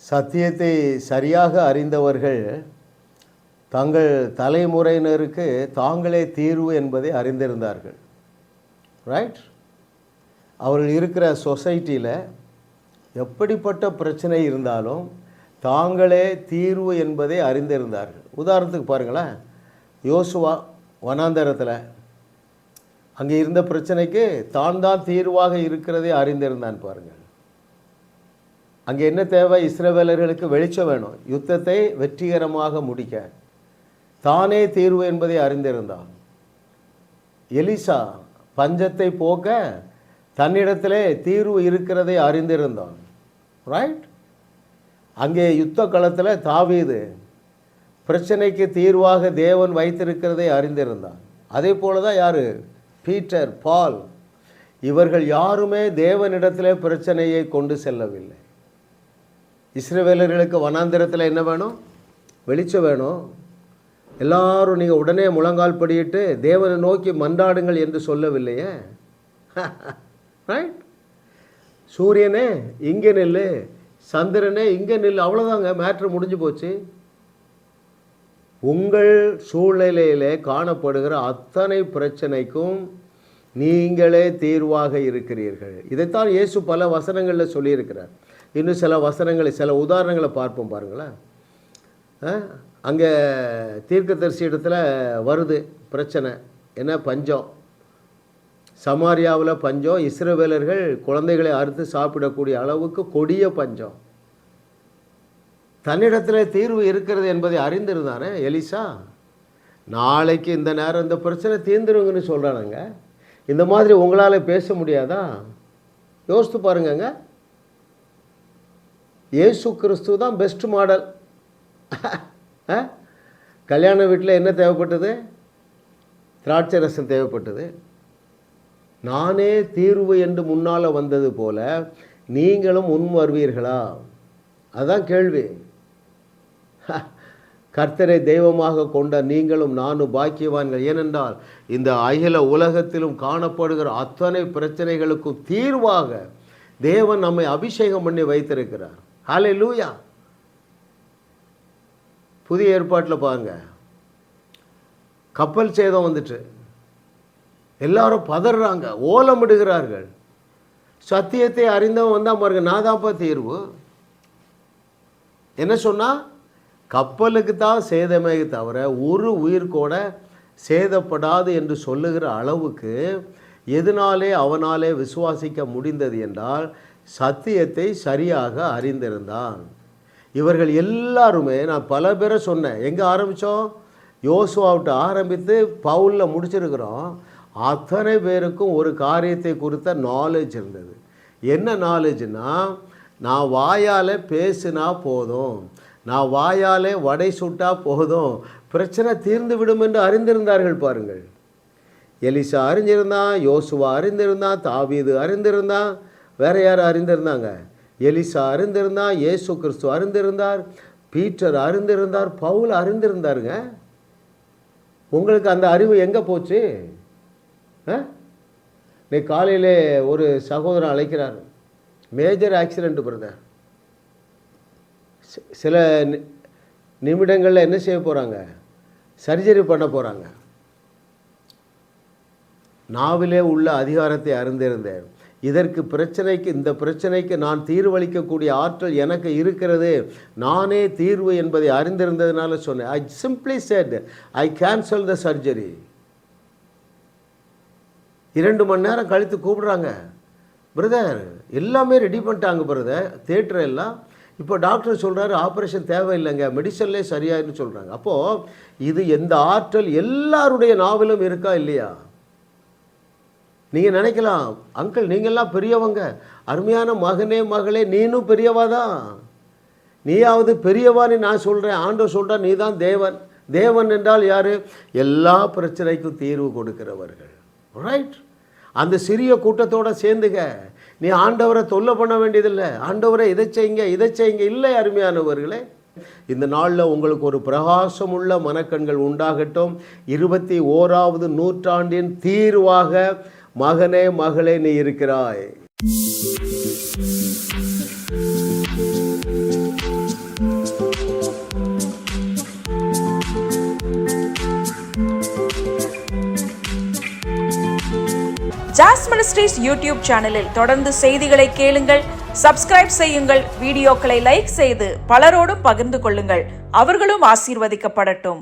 சத்தியத்தை சரியாக அறிந்தவர்கள் தங்கள் தலைமுறையினருக்கு தாங்களே தீர்வு என்பதை அறிந்திருந்தார்கள். ரைட்? அவர்கள் இருக்கிற சொசைட்டியில் எப்படிப்பட்ட பிரச்சனை இருந்தாலும் தாங்களே தீர்வு என்பதை அறிந்திருந்தார்கள். உதாரணத்துக்கு பாருங்களேன், யோசுவா வனாந்தரத்தில் அங்கே இருந்த பிரச்சனைக்கு தான் தீர்வாக இருக்கிறதை அறிந்திருந்தான். பாருங்கள், அங்கே என்ன தேவை? இஸ்ரவேலர்களுக்கு வெளிச்சம் வேணும், யுத்தத்தை வெற்றிகரமாக முடிக்க. தானே தீர்வு என்பதை அறிந்திருந்தான். எலிசா பஞ்சத்தை போக்க தன்னிடத்திலே தீர்வு இருக்கிறதை அறிந்திருந்தான். ரைட்? அங்கே யுத்த களத்தில் தாவீது பிரச்சனைக்கு தீர்வாக தேவன் வைத்திருக்கிறதை அறிந்திருந்தான். அதே போல தான் யார்? பீட்டர், பால், இவர்கள் யாருமே தேவனிடத்திலே பிரச்சனையை கொண்டு செல்லவில்லை. இஸ்ரவேலர்களுக்கு வனாந்திரத்தில் என்ன வேணும்? வெளிச்சம் வேணும். எல்லாரும் நீங்கள் உடனே முழங்கால் படியிட்டு தேவனை நோக்கி மன்றாடுங்கள் என்று சொல்லவில்லையே. ரைட்? சூரியனே இங்கே நில்லு, சந்திரனே இங்கே நில்லு, அவ்வளோதாங்க, மேட்ரு முடிஞ்சு போச்சு. உங்கள் சூழ்நிலையிலே காணப்படுகிற அத்தனை பிரச்சனைக்கும் நீங்களே தீர்வாக இருக்கிறீர்கள். இதைத்தான் இயேசு பல வசனங்களில் சொல்லியிருக்கிறார். இன்னும் சில வசனங்களை, சில உதாரணங்களை பார்ப்போம். பாருங்களேன், அங்கே தீர்க்கதரிசி இடத்துல வருது பிரச்சனை. என்ன? பஞ்சம். சமாரியாவில் பஞ்சம். இஸ்ரவேலர்கள் குழந்தைகளை அறுத்து சாப்பிடக்கூடிய அளவுக்கு கொடிய பஞ்சம். தன்னிடத்தில் தீர்வு இருக்கிறது என்பதை அறிந்திருந்தானே எலிசா. நாளைக்கு இந்த நேரம் இந்த பிரச்சனை தீர்ந்துருங்கன்னு சொல்கிறானுங்க. இந்த மாதிரி உங்களால் பேச முடியாதா? யோசித்து பாருங்கங்க. இயேசு கிறிஸ்து தான் பெஸ்ட் மாடல். கல்யாண வீட்டில் என்ன தேவைப்பட்டது? திராட்சை ரசம் தேவைப்பட்டது. நானே தீர்வு என்று முன்னால் வந்தது போல நீங்களும் முன் வருவீர்களா? அதுதான் கேள்வி. கர்த்தரை தெய்வமாக கொண்ட நீங்களும் நானும் பாக்கியவான்கள். ஏனென்றால் இந்த அகில உலகத்திலும் காணப்படுகிற அத்தனை பிரச்சனைகளுக்கும் தீர்வாக தேவன் நம்மை அபிஷேகம் பண்ணி வைத்திருக்கிறார். ஹல்லேலூயா. புதிய ஏற்பாட்டில் பாருங்க, கப்பல் சேதம் வந்துட்டு எல்லாரும் பதறாங்க, ஓலமிடுகிறார்கள். சத்தியத்தை அறிந்தவன் வந்தால் பாருங்க, நான் தான்ப்பா தீர்வு. என்ன சொன்னால், கப்பலுக்கு தான் சேதமே தவிர ஒரு உயிர் கூட சேதப்படாது என்று சொல்லுகிற அளவுக்கு எதனாலே அவனாலே விசுவாசிக்க முடிந்தது என்றால் சத்தியத்தை சரியாக அறிந்திருந்தான். இவர்கள் எல்லாருமே, நான் பல பேரை சொன்னேன், எங்கே ஆரம்பித்தோம்? யோசுவாவிட்ட ஆரம்பித்து பவுலில் முடிச்சிருக்கிறோம். அத்தனை பேருக்கும் ஒரு காரியத்தை குறித்த நாலேஜ் இருந்தது. என்ன நாலேஜ்னா, நான் வாயால் பேசினா போதும், நான் வாயாலே வடை சுட்டா போதும், பிரச்சனை தீர்ந்து விடும் என்று அறிந்திருந்தார்கள். பாருங்கள், எலிசா அறிந்திருந்தான், யோசுவா அறிந்திருந்தான், தாவீது அறிந்திருந்தான். வேற யார் அறிந்திருந்தாங்க? எலிசா அறிந்திருந்தான், இயேசு கிறிஸ்து அறிந்திருந்தார், பீட்டர் அறிந்திருந்தார், பவுல் அறிந்திருந்தாருங்க. உங்களுக்கு அந்த அறிவு எங்கே போச்சு? இன்னைக்கு காலையிலே ஒரு சகோதரன் அழைக்கிறார், மேஜர் ஆக்சிடெண்ட் பிரதர். சில நிமிடங்களில் என்ன செய்ய போகிறாங்க? சர்ஜரி பண்ண போகிறாங்க. நாவிலே உள்ள அதிகாரத்தை அறிந்திருந்தேன். இதற்கு பிரச்சனைக்கு, இந்த பிரச்சனைக்கு நான் தீர்வளிக்கக்கூடிய ஆற்றல் எனக்கு இருக்கிறது, நானே தீர்வு என்பதை அறிந்திருந்ததுனால சொன்னேன். ஐ simply set, I cancel the surgery. 2 மணி நேரம் கழித்து கூப்பிடுறாங்க, பிரதர் எல்லாமே ரெடி பண்ணிட்டாங்க பிரதர், தேட்டர் எல்லாம். இப்போ டாக்டர் சொல்கிறாரு ஆப்ரேஷன் தேவையில்லைங்க, மெடிசன்லேயே சரியாயின்னு சொல்கிறாங்க. அப்போது இது எந்த ஆற்றல் எல்லாருடைய நாவிலும் இருக்கா இல்லையா? நீங்கள் நினைக்கலாம், அங்கிள் நீங்கள்லாம் பெரியவங்க, அருமையான மகனே மகளே நீனும் பெரியவா தான், நீயாவது பெரியவான்னு நான் சொல்கிறேன். ஆண்டவர் சொல்கிறா நீ தான் தேவன். தேவன் என்றால் யார்? எல்லா பிரச்சனைக்கும் தீர்வு கொடுக்கிறவர்கள். ரைட்? அந்த சிறிய கூட்டத்தோடு சேர்ந்துக. நீ ஆண்டவரை தொல்லை பண்ண வேண்டியதில்லை, ஆண்டவரை இதை செய்யுங்க இதை செய்யுங்க. இல்லை அருமையானவர்களே, இந்த நாளில் உங்களுக்கு ஒரு பிரகாசமுள்ள மனக்கண்கள் உண்டாகட்டும். 21வது நூற்றாண்டின் தீர்வாக மகனே மகளே நீ இருக்கிறாய். ஜாஸ் மினிஸ்ட்ரீஸ் யூடியூப் சேனலில் தொடர்ந்து செய்திகளை கேளுங்கள், சப்ஸ்கிரைப் செய்யுங்கள், வீடியோக்களை லைக் செய்து பலரோடும் பகிர்ந்து கொள்ளுங்கள். அவர்களும் ஆசீர்வதிக்கப்படட்டும்.